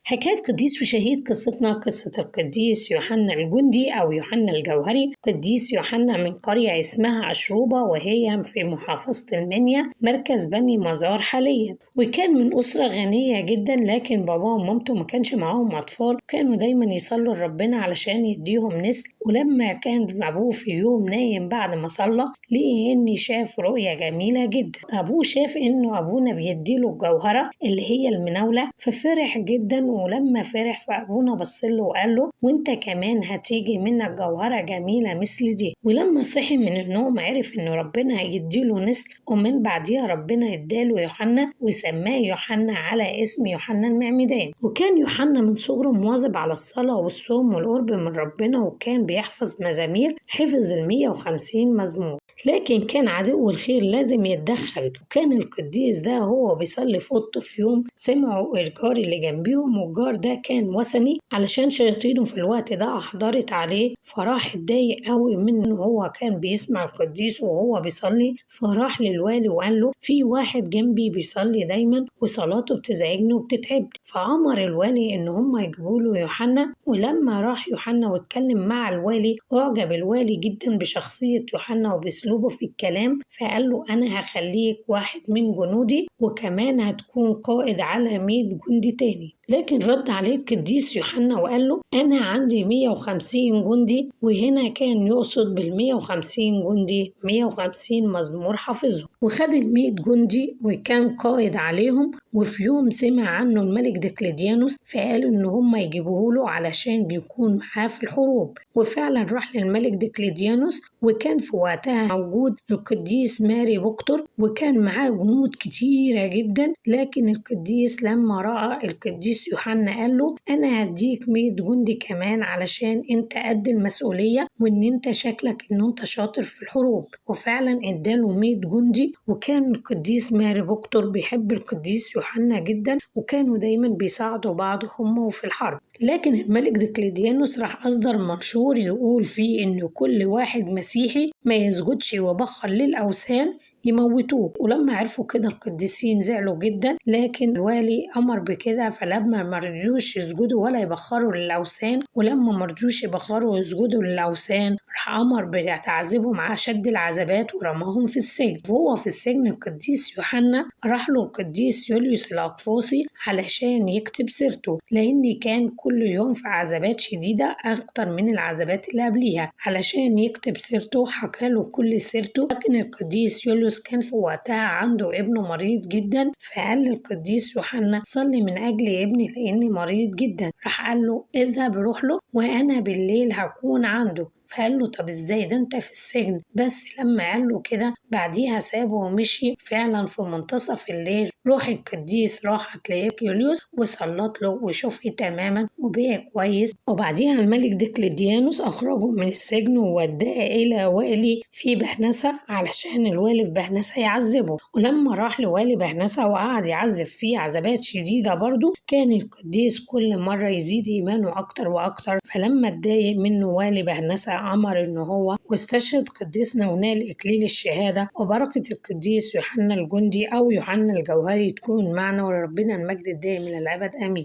حكاية قديس وشهيد. قصتنا قصة القديس يوحنا الجندي أو يوحنا الجوهري. قديس يوحنا من قرية اسمها أشروبة وهي في محافظة المنيا مركز بني مزار حاليا، وكان من أسرة غنية جدا، لكن باباه ومامته ما كانش معاهم أطفال، كانوا دايما يصلوا لربنا علشان يديهم نسل. ولما كان أبوه في يوم نايم بعد ما صلى لقي إن شاف رؤية جميلة جدا. أبوه شاف إنه أبونا بيديله الجوهرة اللي هي المناولة، ففرح جدا. ولما فرح فأبونا بصله وقال له وانت كمان هتيجي منك جوهرة جميلة مثل دي. ولما صحي من النوم عرف إنه ربنا هيديله نسل، ومن بعديها ربنا اداله يوحنا وسماه يوحنا على اسم يوحنا المعمدان. وكان يوحنا من صغره مواظب على الصلاة والصوم والقرب من ربنا، وكان بيحفظ مزامير، حفظ 150 مزمور. لكن كان عدو الخير لازم يتدخل، وكان القديس ده هو بيصلي في اوضته في يوم سمعوا الجار اللي جنبيهم، والجار ده كان وثني علشان شياطينه في الوقت ده احضرت عليه، فراح اتضايق قوي منه. هو كان بيسمع القديس وهو بيصلي، فراح للوالي وقال له في واحد جنبي بيصلي دايما وصلاته بتزعجني وبتتعب. فأمر الوالي ان هم يجيبوا له يوحنا. ولما راح يوحنا واتكلم مع الوالي اعجب الوالي جدا بشخصية يوحنا وباسلوبه في الكلام، فقال له انا هخليك واحد من جنودي، وكمان هتكون قائد على 100 جندي تاني. لكن رد عليه القديس يوحنا وقال له أنا عندي 150 جندي، وهنا كان يقصد بال150 جندي 150 مزمور حافظه. وخد ال100 جندي وكان قائد عليهم. وفي يوم سمع عنه الملك دقلديانوس، فقال إن هم يجيبوه له علشان بيكون معاه في الحروب. وفعلا راح للملك دقلديانوس، وكان في وقتها موجود القديس ماري بكتور، وكان معاه جنود كتيرة جدا. لكن القديس لما رأى القديس يوحنا قال له أنا هديك 100 جندي كمان علشان أنت قد المسؤولية، وإن أنت شكلك إن أنت شاطر في الحروب. وفعلا اداله 100 جندي. وكان القديس ماري بكتور بيحب القديس يوحنا جدا، وكانوا دايما بيساعدوا بعض هم وفي الحرب. لكن الملك دقلديانوس راح أصدر منشور يقول فيه إن كل واحد مسيحي ما يسجدش وبخر للأوثان يموتوه. ولما عرفوا كده القديسين زعلوا جدا، لكن الوالي أمر بكده، فلما مرضوش يسجدوا ولا يبخروا للأوثان، ولما مرضوش يبخروا ويسجدوا للأوثان راح أمر بتعذيبهم مع أشد العذابات ورماهم في السجن. وهو في السجن القديس يوحنا راح له القديس يوليوس الأقفاصي علشان يكتب سيرته، لأن كان كل يوم في عذابات شديدة أكتر من العذابات اللي قبليها. علشان يكتب سيرته حكاله كل سيرته. لكن القديس يوليوس كان في وقتها عنده ابنه مريض جدا، فقال للقديس يوحنا صلي من أجل ابني لأني مريض جدا. راح قال له اذهب روح له وأنا بالليل هكون عنده. فقال له طب ازاي ده انت في السجن؟ بس لما قال له كده بعديها سابه ومشي. فعلا في منتصف الليل روح القديس راحت ليوليوس وصلت له وشفي تماما وبقى كويس. وبعديها الملك دقلديانوس اخرجه من السجن ووداه الى والي في بهنسة علشان الوالي في بهنسة يعذبه. ولما راح لوالي بهنسة وقعد يعذب فيه عذابات شديدة برضو، كان القديس كل مرة يزيد ايمانه اكتر واكتر. فلما اتضايق منه والي بهنسة أمر إنه هو واستشهد قديسنا ونال إكليل الشهادة. وبركة القديس يوحنا الجندي أو يوحنا الجوهري تكون معنا، ولربنا المجد الدائم إلى الأبد آمين.